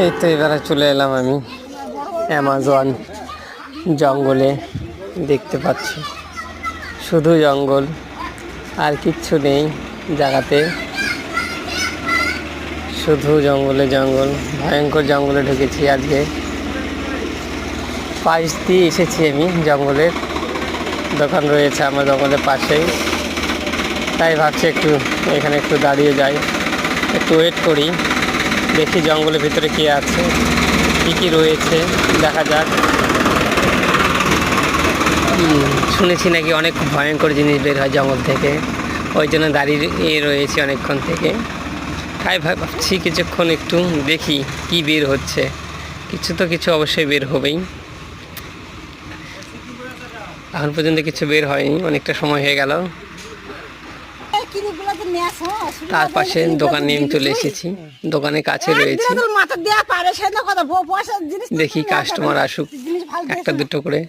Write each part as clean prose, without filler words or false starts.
এই তো এবারে চলে এলাম আমি অ্যামাজন জঙ্গলে। দেখতে পাচ্ছি শুধু জঙ্গল, আর কিচ্ছু নেই জায়গাতে, শুধু জঙ্গলে জঙ্গল। ভয়ঙ্কর জঙ্গলে ঢুকেছি আজকে, পাশ দিয়ে এসেছি আমি। জঙ্গলের দোকান রয়েছে আমার জঙ্গলের পাশেই, তাই ভাবছি একটু এখানে একটু দাঁড়িয়ে যাই, একটু ওয়েট করি, দেখি জঙ্গলের ভিতরে কী আছে, কী রয়েছে, দেখা যাক। শুনেছি নাকি অনেক ভয়ঙ্কর জিনিস বের হয় জঙ্গল থেকে, ওই জন্য দাঁড়িয়ে রয়েছে অনেকক্ষণ থেকে। তাই ভাবছি কিছুক্ষণ একটু দেখি কি বের হচ্ছে। কিছু অবশ্যই বের হবেই। এখন পর্যন্ত কিছু বের হয়নি, অনেকটা সময় হয়ে গেল। তার পাশে দোকান নিয়ে চলে এসেছি, দোকানের কাছে রয়েছে। দেখি কাস্টমার আসুক, একটা দুটো করে।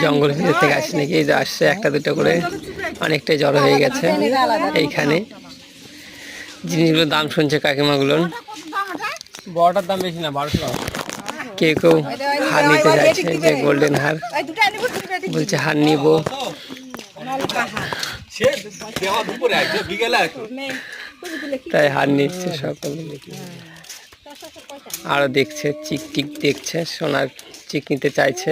জঙ্গল ভিতর থেকে আসছে নাকি, এই যে আসছে একটা দুটো করে, অনেকটাই জড়ো হয়ে গেছে এইখানে। জিনিসগুলোর দাম শুনছে কাকিমাগুলোর। বড়টার দাম বেশি না, 1200 টাকা। কেউ হার নিতে যাচ্ছে, যে গোল্ডেন হার বলছে, হার নিব। তাই হার নিচ্ছে সকলে। আরো দেখছে, চিক দেখছে, সোনার চিক নিতে চাইছে।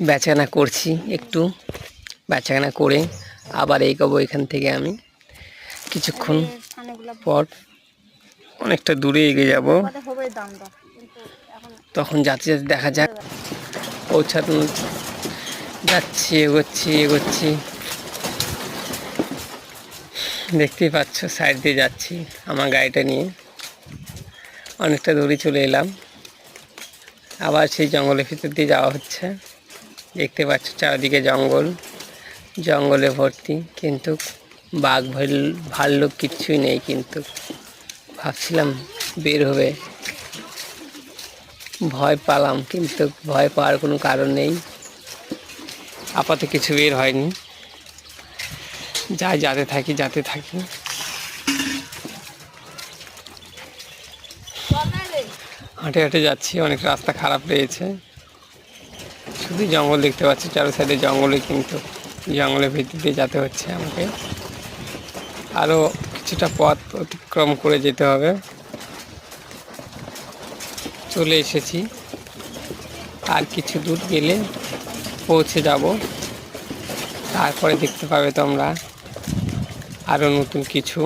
বেচাকেনা করছি, একটু বেচাকেনা করে আবার এগোবো এখান থেকে। আমি কিছুক্ষণ পর অনেকটা দূরে এগিয়ে যাব, তখন যাতে দেখা যাক। পৌঁছানো যাচ্ছি, এগোচ্ছি। দেখতেই পাচ্ছ সাইড দিয়ে যাচ্ছি আমার গাড়িটা নিয়ে। অনেকটা দূরে চলে এলাম, আবার সেই জঙ্গলের ভিতর দিয়ে যাওয়া হচ্ছে। দেখতে পাচ্ছ চারিদিকে জঙ্গলে ভর্তি, কিন্তু বাঘ ভাল্লুক কিচ্ছুই নেই। কিন্তু ভাবছিলাম বের হবে, ভয় পেলাম, কিন্তু ভয় পাওয়ার কোনো কারণ নেই। আপাতত কিছু বের হয়নি, যাতে থাকি। হাঁটে যাচ্ছি, অনেক রাস্তা খারাপ রয়েছে, শুধু জঙ্গল দেখতে পাচ্ছি চারো সাইডে জঙ্গলে। কিন্তু জঙ্গলের ভিতর দিয়ে যেতে হচ্ছে আমাকে, আরও কিছুটা পথ অতিক্রম করে যেতে হবে। চলে এসেছি, আর কিছু দূর গেলে পৌঁছে যাব। তারপরে দেখতে পাবে তোমরা আরও নতুন কিছু।